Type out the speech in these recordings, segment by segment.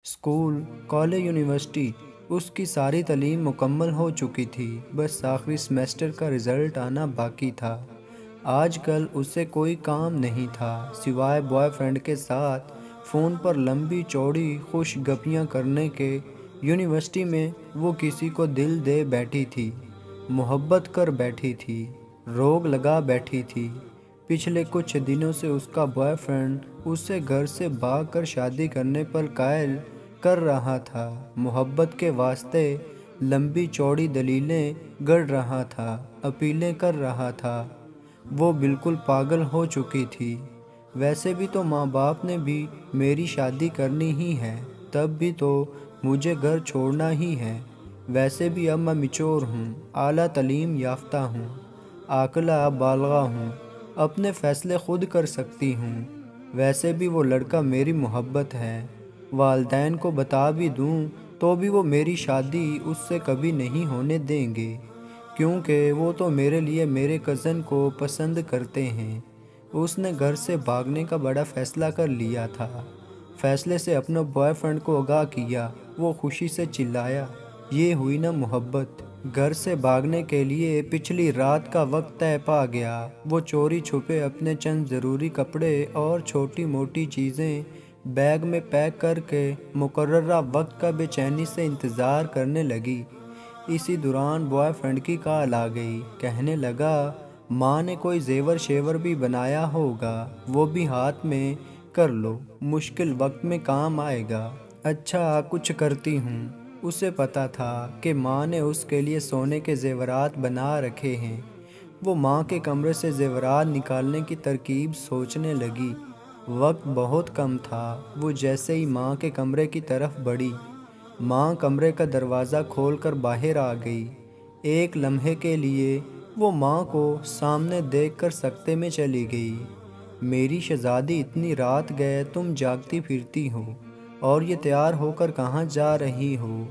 School, college, university, اس کی ساری تعلیم مکمل ہو چکی تھی، بس آخری سیمیسٹر کا رزلٹ آنا باقی تھا۔ آج کل اسے کوئی کام نہیں تھا سوائے بوائے فرینڈ کے ساتھ فون پر لمبی چوڑی خوش گپیاں کرنے کے۔ یونیورسٹی میں وہ کسی کو دل دے بیٹھی تھی، محبت کر بیٹھی تھی، روگ لگا بیٹھی تھی۔ پچھلے کچھ دنوں سے اس کا بوائے فرینڈ اسے گھر سے بھاگ کر شادی کرنے پر قائل کر رہا تھا، محبت کے واسطے لمبی چوڑی دلیلیں گڑھ رہا تھا، اپیلیں کر رہا تھا۔ وہ بالکل پاگل ہو چکی تھی۔ ویسے بھی تو ماں باپ نے بھی میری شادی کرنی ہی ہے، تب بھی تو مجھے گھر چھوڑنا ہی ہے۔ ویسے بھی اب میں میچور ہوں، اعلیٰ تعلیم یافتہ ہوں، عاقلہ بالغہ ہوں، اپنے فیصلے خود کر سکتی ہوں۔ ویسے بھی وہ لڑکا میری محبت ہے، والدین کو بتا بھی دوں تو بھی وہ میری شادی اس سے کبھی نہیں ہونے دیں گے، کیونکہ وہ تو میرے لیے میرے کزن کو پسند کرتے ہیں۔ اس نے گھر سے بھاگنے کا بڑا فیصلہ کر لیا تھا۔ فیصلے سے اپنا بوائے فرینڈ کو آگاہ کیا، وہ خوشی سے چلایا، یہ ہوئی نا محبت۔ گھر سے بھاگنے کے لیے پچھلی رات کا وقت طے پا گیا۔ وہ چوری چھپے اپنے چند ضروری کپڑے اور چھوٹی موٹی چیزیں بیگ میں پیک کر کے مقررہ وقت کا بے چینی سے انتظار کرنے لگی۔ اسی دوران بوائے فرینڈ کی کال آ گئی، کہنے لگا ماں نے کوئی زیور شیور بھی بنایا ہوگا، وہ بھی ہاتھ میں کر لو، مشکل وقت میں کام آئے گا۔ اچھا کچھ کرتی ہوں۔ اسے پتا تھا کہ ماں نے اس کے لیے سونے کے زیورات بنا رکھے ہیں۔ وہ ماں کے کمرے سے زیورات نکالنے کی ترکیب سوچنے لگی۔ وقت بہت کم تھا۔ وہ جیسے ہی ماں کے کمرے کی طرف بڑھی، ماں کمرے کا دروازہ کھول کر باہر آ گئی۔ ایک لمحے کے لیے وہ ماں کو سامنے دیکھ کر سکتے میں چلی گئی۔ میری شہزادی، اتنی رات گئے تم جاگتی پھرتی ہو، اور یہ تیار ہو کر کہاں جا رہی ہو؟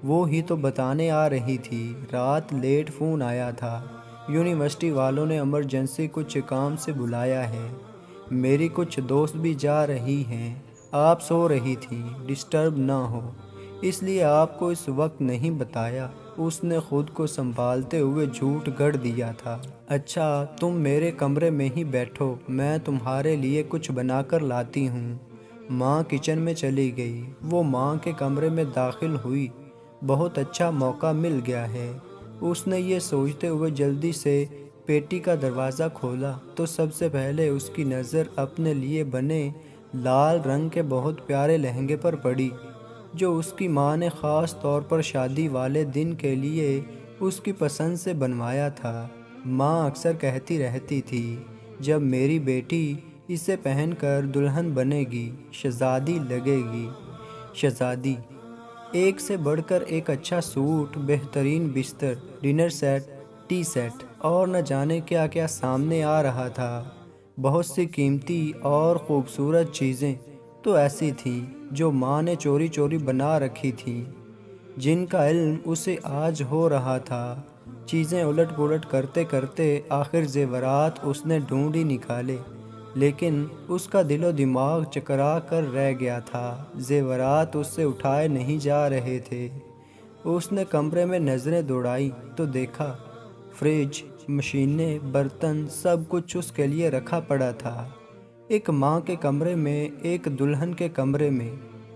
وہ ہی تو بتانے آ رہی تھی، رات لیٹ فون آیا تھا، یونیورسٹی والوں نے ایمرجنسی کچھ کام سے بلایا ہے، میری کچھ دوست بھی جا رہی ہیں، آپ سو رہی تھی، ڈسٹرب نہ ہو، اس لیے آپ کو اس وقت نہیں بتایا۔ اس نے خود کو سنبھالتے ہوئے جھوٹ گڑھ دیا تھا۔ اچھا تم میرے کمرے میں ہی بیٹھو، میں تمہارے لیے کچھ بنا کر لاتی ہوں۔ ماں کچن میں چلی گئی۔ وہ ماں کے کمرے میں داخل ہوئی۔ بہت اچھا موقع مل گیا ہے، اس نے یہ سوچتے ہوئے جلدی سے پیٹی کا دروازہ کھولا تو سب سے پہلے اس کی نظر اپنے لیے بنے لال رنگ کے بہت پیارے لہنگے پر پڑی، جو اس کی ماں نے خاص طور پر شادی والے دن کے لیے اس کی پسند سے بنوایا تھا۔ ماں اکثر کہتی رہتی تھی، جب میری بیٹی اسے پہن کر دلہن بنے گی، شہزادی لگے گی۔ شہزادی، ایک سے بڑھ کر ایک اچھا سوٹ، بہترین بستر، ڈنر سیٹ، ٹی سیٹ اور نہ جانے کیا کیا سامنے آ رہا تھا۔ بہت سی قیمتی اور خوبصورت چیزیں تو ایسی تھیں جو ماں نے چوری چوری بنا رکھی تھیں، جن کا علم اسے آج ہو رہا تھا۔ چیزیں الٹ پلٹ کرتے کرتے آخر زیورات اس نے ڈھونڈ ہی نکالے، لیکن اس کا دل و دماغ چکرا کر رہ گیا تھا، زیورات اس سے اٹھائے نہیں جا رہے تھے۔ اس نے کمرے میں نظریں دوڑائیں تو دیکھا فریج، مشینیں، برتن، سب کچھ اس کے لیے رکھا پڑا تھا۔ ایک ماں کے کمرے میں، ایک دلہن کے کمرے میں،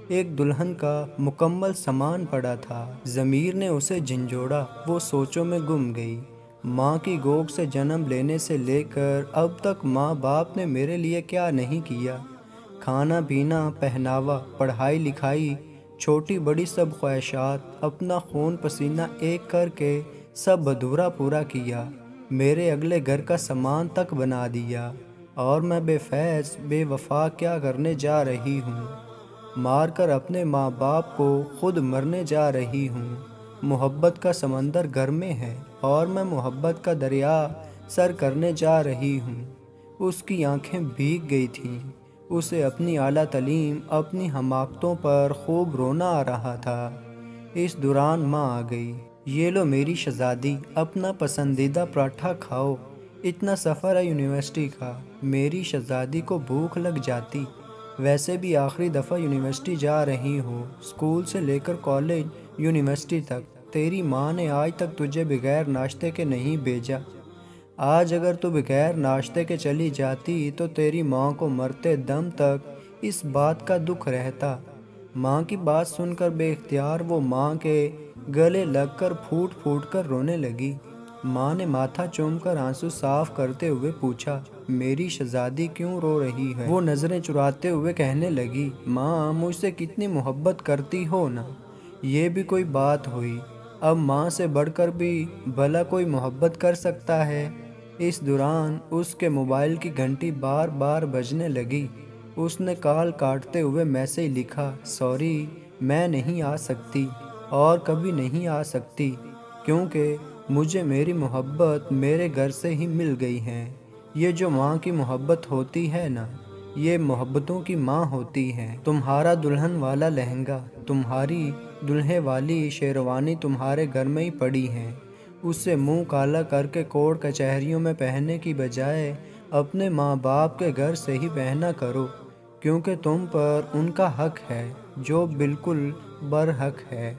ایک دلہن کا مکمل سامان پڑا تھا۔ ضمیر نے اسے جھنجھوڑا، وہ سوچوں میں گم گئی۔ ماں کی گود سے جنم لینے سے لے کر اب تک ماں باپ نے میرے لیے کیا نہیں کیا؟ کھانا پینا، پہناوا، پڑھائی لکھائی، چھوٹی بڑی سب خواہشات، اپنا خون پسینہ ایک کر کے سب ادھورا پورا کیا، میرے اگلے گھر کا سامان تک بنا دیا، اور میں بے فیض بے وفا کیا کرنے جا رہی ہوں؟ مار کر اپنے ماں باپ کو خود مرنے جا رہی ہوں۔ محبت کا سمندر گھر میں ہے اور میں محبت کا دریا سر کرنے جا رہی ہوں۔ اس کی آنکھیں بھیگ گئی تھیں۔ اسے اپنی اعلیٰ تعلیم، اپنی حماقتوں پر خوب رونا آ رہا تھا۔ اس دوران ماں آ گئی۔ یہ لو میری شہزادی، اپنا پسندیدہ پراٹھا کھاؤ، اتنا سفر ہے یونیورسٹی کا۔ میری شہزادی کو بھوک لگ جاتی، ویسے بھی آخری دفعہ یونیورسٹی جا رہی ہو، اسکول سے لے کر کالج، یونیورسٹی تک تیری ماں نے آج تک تجھے بغیر ناشتے کے نہیں بھیجا۔ آج اگر تو بغیر ناشتے کے چلی جاتی تو تیری ماں کو مرتے دم تک اس بات کا دکھ رہتا۔ ماں کی بات سن کر بے اختیار وہ ماں کے گلے لگ کر پھوٹ پھوٹ کر رونے لگی۔ ماں نے ماتھا چوم کر آنسو صاف کرتے ہوئے پوچھا، میری شہزادی کیوں رو رہی ہے؟ وہ نظریں چراتے ہوئے کہنے لگی، ماں مجھ سے کتنی محبت کرتی ہو نا، یہ بھی کوئی بات ہوئی؟ اب ماں سے بڑھ کر بھی بھلا کوئی محبت کر سکتا ہے؟ اس دوران اس کے موبائل کی گھنٹی بار بار بجنے لگی۔ اس نے کال کاٹتے ہوئے میسج لکھا، سوری میں نہیں آ سکتی اور کبھی نہیں آ سکتی، کیونکہ مجھے میری محبت میرے گھر سے ہی مل گئی ہے۔ یہ جو ماں کی محبت ہوتی ہے نا، یہ محبتوں کی ماں ہوتی ہے۔ تمہارا دلہن والا لہنگا، تمہاری دلہے والی شیروانی تمہارے گھر میں ہی پڑی ہیں، اسے منہ کالا کر کے کورٹ کچہریوں میں پہننے کی بجائے اپنے ماں باپ کے گھر سے ہی پہنا کرو، کیونکہ تم پر ان کا حق ہے جو بالکل برحق ہے۔